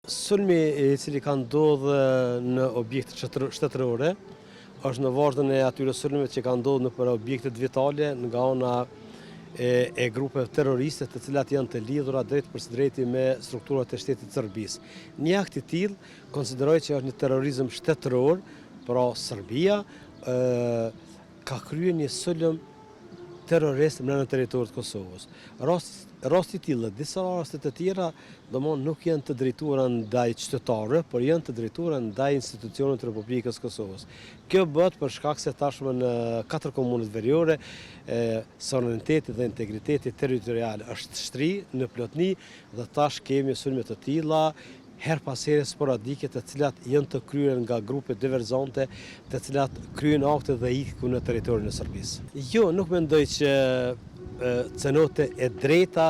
Sulmi I cili ka ndodhur në objekte shtetërore është në vazhdën e atyre sulmeve që ka ndodhur nëpër objekte vitale nga ana e grupeve terroriste të cilat janë të lidhura drejt për së drejti me strukturat e shtetit të Serbisë. Një akt I tillë konsiderohet që është një terrorizëm shtetëror, pra Serbia ka kryer një sulm terrorist në territorin e Kosovës. Rasti I tillë, disa raste të tjera, domthonë nuk janë të drejtuara ndaj qytetarëve, por janë të drejtuara ndaj institucioneve të Republikës së Kosovës. Kjo bëhet për shkak se tashmë në 4 komunët veriore sovraniteti dhe integriteti territorial është shtri në plotni dhe tash kemi sulme të tilla her pas here sporadike të cilat janë të kryer nga grupe diverzante, të cilat kryejnë akte dhe ikën në territorin e Serbisë. Jo, nuk mendoj që cenote e drejta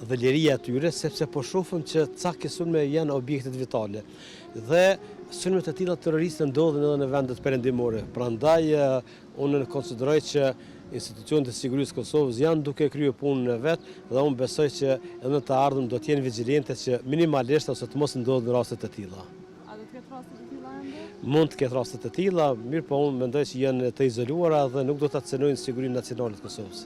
dhe liria e tyre, sepse po shohim që ca sulme janë objektet vitale. Dhe sulmet e tilla terroriste ndodhen edhe në vendet perëndimore. Prandaj unë konsideroj që institucionet e sigurisë Kosovës janë duke kryer punën e vet dhe unë besoj që edhe në të ardhmen do të jenë vigjilente që minimalisht ose të mos ndodhin raste të tilla. A do të ketë raste të tilla ende? Mund të ketë raste të tilla, mirë po unë mendoj që janë të izoluara dhe nuk do ta cenojnë sigurinë nacionale të Kosovës.